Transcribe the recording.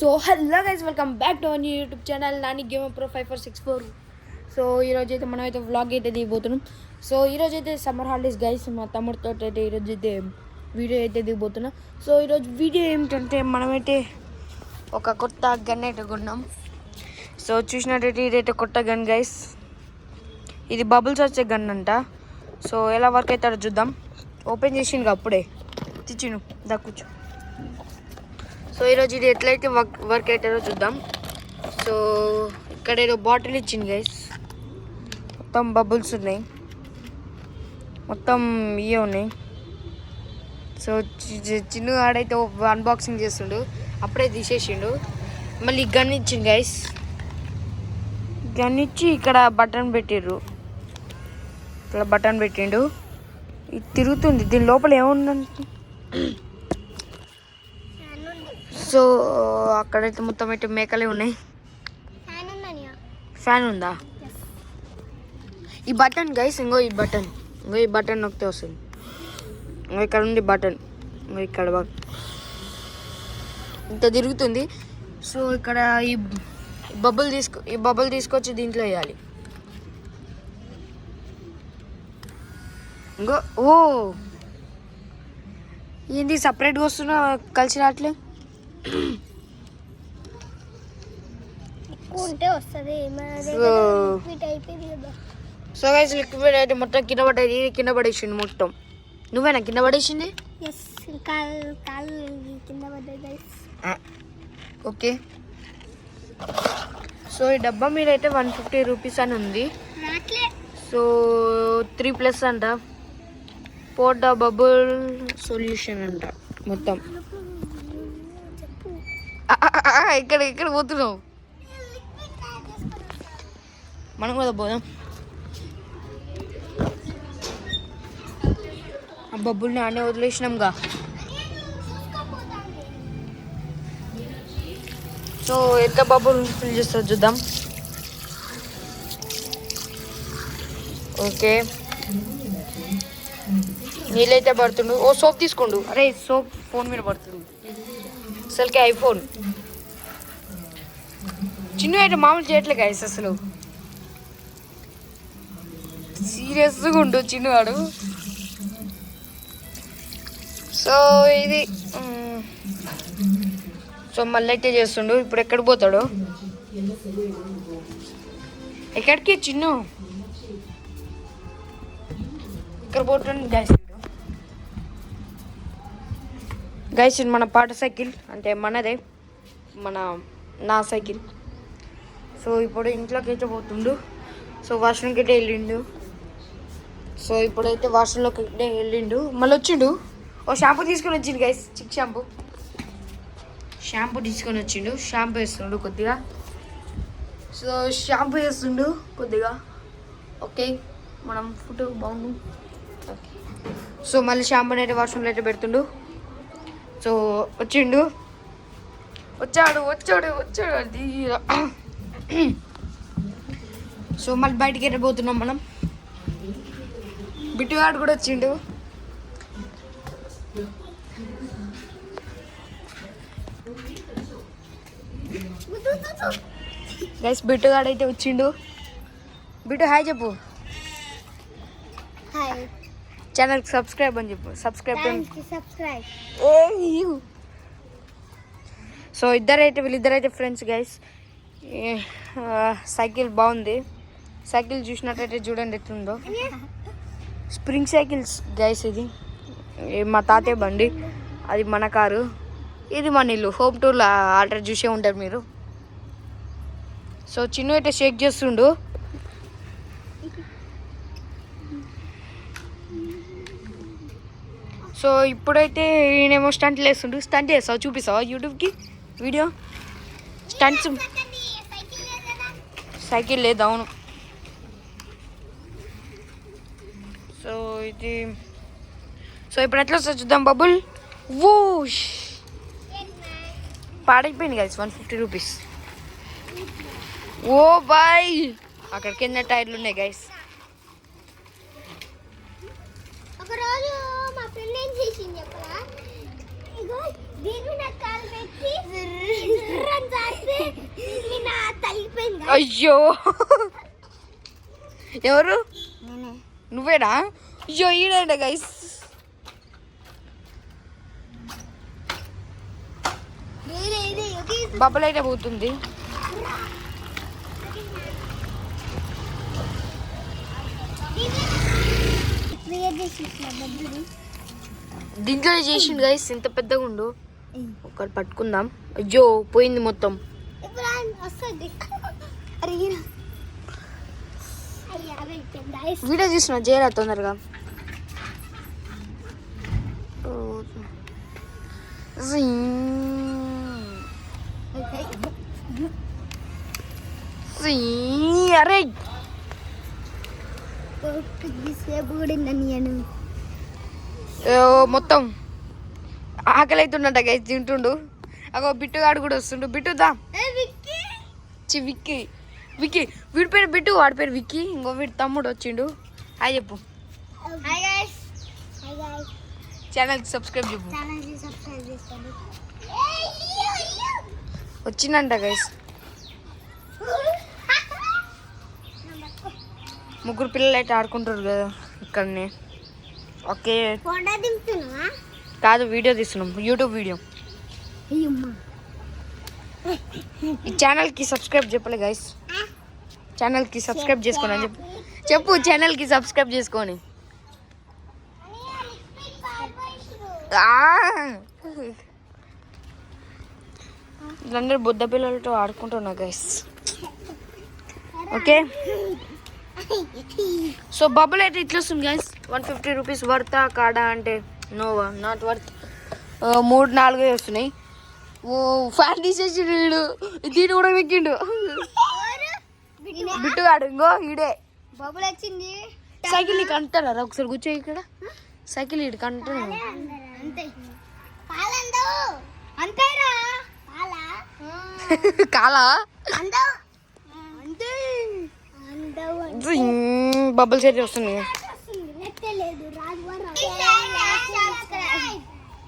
So hello guys, welcome back to our YouTube channel Nani game pro 5464. So ఈరోజు అయితే మనం అయితే వ్లాగ్ అయితే దిగిపోతున్నాం. సో ఈరోజు అయితే సమ్మర్ హాలిడేస్ గైస్, మా తమ్ముడితో అయితే ఈరోజు అయితే వీడియో అయితే దిగిపోతున్నాం. సో ఈరోజు వీడియో ఏమిటంటే మనమైతే ఒక కొత్త గన్ అయితే కొన్నాం. సో చూసినట్టయితే ఇదైతే కొత్త గన్ గైస్, ఇది బబుల్స్ వచ్చే గన్ అంట. సో ఎలా వర్క్ అవుతాడో చూద్దాం. ఓపెన్ చేసిండు అప్పుడే తెచ్చిను దక్కుచు. సో ఈరోజు ఇది ఎట్లయితే వర్క్ అవుతారో చూద్దాం. సో ఇక్కడ ఏదో బాటిల్ ఇచ్చింది గైస్, మొత్తం బబుల్స్ ఉన్నాయి, మొత్తం ఇవే ఉన్నాయి. సో చిన్న ఆడైతే అన్బాక్సింగ్ చేస్తుండు, అప్పుడే తీసేసిండు. మళ్ళీ గన్ ఇచ్చింది గైస్, గన్ ఇచ్చి ఇక్కడ బటన్ పెట్టిర్రు, ఇక్కడ బటన్ పెట్టిండు. ఇది తిరుగుతుంది, దీని లోపల ఏముందంటే సో అక్కడైతే మొత్తం అయితే మేకలే ఉన్నాయి. ఫ్యాన్ ఉందా? ఈ బటన్ గైస్, ఇంకో ఈ బటన్ నొక్కితే వస్తుంది. ఇంకో ఇక్కడ ఉంది బటన్, ఇంకో ఇక్కడ ఇంత తిరుగుతుంది. సో ఇక్కడ ఈ బబుల్ తీసుకొచ్చి దీంట్లో వేయాలి. ఇంకో ఓ ఏంది సపరేట్గా వస్తున్నా కలిసి రావట్లే. సో గైస్ లిక్విడ్ అయితే మొత్తం కింద పడేసిండు మొత్తం. నువ్వేనా కింద పడేసింది? ఓకే. సో ఈ డబ్బా మీద అయితే 150 రూపీస్ అని ఉంది. సో 3+ అంట, పోర్టా బబుల్ సొల్యూషన్ అంట మొత్తం. ఇక్కడ పోతున్నావు, మనం కూడా పోదాం. ఆ బబ్బుల్ని ఆడే వదిలేసినాంగా. సో ఎంత బబ్బులు ఫిల్ చేస్తారు చూద్దాం. ఓకే, నీళ్ళైతే పడుతుండు. ఓ సోప్ తీసుకోండు. అరే సోప్ ఫోన్ మీద పడుతుండు, అసలుకే ఐఫోన్. చిన్న అయితే మామూలు చేయట్లే గైస్, అసలు సీరియస్గా ఉండు చిన్నవాడు. సో ఇది సో మళ్ళీ అయితే చేస్తుండు. ఇప్పుడు ఎక్కడికి పోతాడు? ఎక్కడికి చిన్న ఇక్కడ పోతుండు గైస్. ఇది మన పాట సైకిల్, అంటే మనదే, నా సైకిల్. సో ఇప్పుడు ఇంట్లోకి అయితే పోతుండు. సో వాష్రూమ్కి అయితే వెళ్ళిండు. సో ఇప్పుడైతే వాష్రూమ్లోకి అయితే వెళ్ళిండు, మళ్ళీ వచ్చిండు. ఓ షాంపూ తీసుకొని వచ్చిండు గైస్, చిక్ షాంపూ తీసుకొని వచ్చిండు. షాంపూ వేస్తుండు కొద్దిగా. సో షాంపూ వేస్తుండు కొద్దిగా. ఓకే, మనం ఫోటో బాగుండు. ఓకే, సో మళ్ళీ షాంపూని అయితే వాష్రూమ్లో అయితే పెడుతుండు. సో వచ్చాడు అది. సో మళ్ళీ బయటికి వెళ్ళిపోతున్నాం మనం. బిట్టుగాడు కూడా వచ్చిండు. గైస్ బిట్టుగాడు అయితే వచ్చిండు. బిట్టు హాయ్ చెప్పు. ఛానల్కి సబ్స్క్రైబ్ అని చెప్పు. సబ్స్క్రైబ్. సో వీళ్ళిద్దరైతే ఫ్రెండ్స్ గైస్. సైకిల్ బాగుంది. సైకిల్ చూసినట్టయితే చూడండి ఎట్లుందో. Spring cycles guys. ఇది మా తాతయ్య బండి, అది మన కారు, ఇది మన ఇల్లు. హోమ్ టూర్లో ఆల్రెడీ చూసే ఉంటారు మీరు. సో చిన్న అయితే షేక్ చేస్తుండు. సో ఇప్పుడైతే ఈయనేమో స్టంట్లు వేస్తుండు. స్టంట్ వేస్తావు, చూపిస్తావా యూట్యూబ్కి వీడియో? స్టంట్స్ సైకిల్ లేదు, అవును. సో ఇది ఇప్పుడు ఎట్లా వస్తుంది చూద్దాం. బబుల్ వూష్ పాడైపోయింది గైస్, 150 రూపీస్. ఓ బాయ్, అక్కడ కింద టైర్లు ఉన్నాయి గైస్. ఒకరోజు మా ఫ్రెండ్ ఏం చేసింది చెప్పరా, దీని మీద కాలు పెట్టి అయ్యో ఎవరు నేనే నువ్వేనా అయ్యో ఈడంట గైస్ బబ్బులు అయితే పోతుంది దీంట్లో చేసిండు గైస్ ఇంత పెద్దగా ఉండు ఒకటి పట్టుకుందాం అయ్యో పోయింది మొత్తం వీడియో చూసిన చేయరా తొందరగా అరే మొత్తం ఆకలి అవుతుండట గైస్ తింటుండు అగో బిట్టుగాడు కూడా వస్తుండు బిట్టుదా విక్కీ విక్కీ వీడి పేరు బిట్టు వాడి పేరు విక్కీ ఇంకో వీడి తమ్ముడు వచ్చిండు హాయ్ చెప్పు ఛానల్కి సబ్స్క్రైబ్ చెప్పు వచ్చిందంట గైస్ ముగ్గురు పిల్లలు అయితే ఆడుకుంటారు కదా ఇక్కడనే ఓకే కాదు వీడియో తీస్తున్నాం యూట్యూబ్ వీడియో ఈ ఛానల్కి సబ్స్క్రైబ్ చెప్పలే గైస్ ఛానల్కి సబ్స్క్రైబ్ చేసుకోండి అని చెప్పు చెప్పు ఛానల్కి సబ్స్క్రైబ్ చేసుకొని వీళ్ళందరూ బుద్ధ పిల్లలతో ఆడుకుంటున్నా గైస్ ఓకే సో బబుల్ అయితే ఇట్లా వస్తుంది గైస్ 150 రూపీస్ వర్తా కాడా అంటే నోవా నాట్ వర్త్ 3-4 వస్తున్నాయి ఓ ఫ్యాన్ తీసేసి దీన్ని కూడా వెక్కిండు బిట్టుగాడు ఇంకో ఈడే బబుల్ వచ్చింది సైకిల్ నీకు అంటారా ఒకసారి కూర్చో ఇక్కడ సైకిల్ ఇటు అంటున్నా కాలా బబ్బుల్స్ అయితే వస్తున్నాయి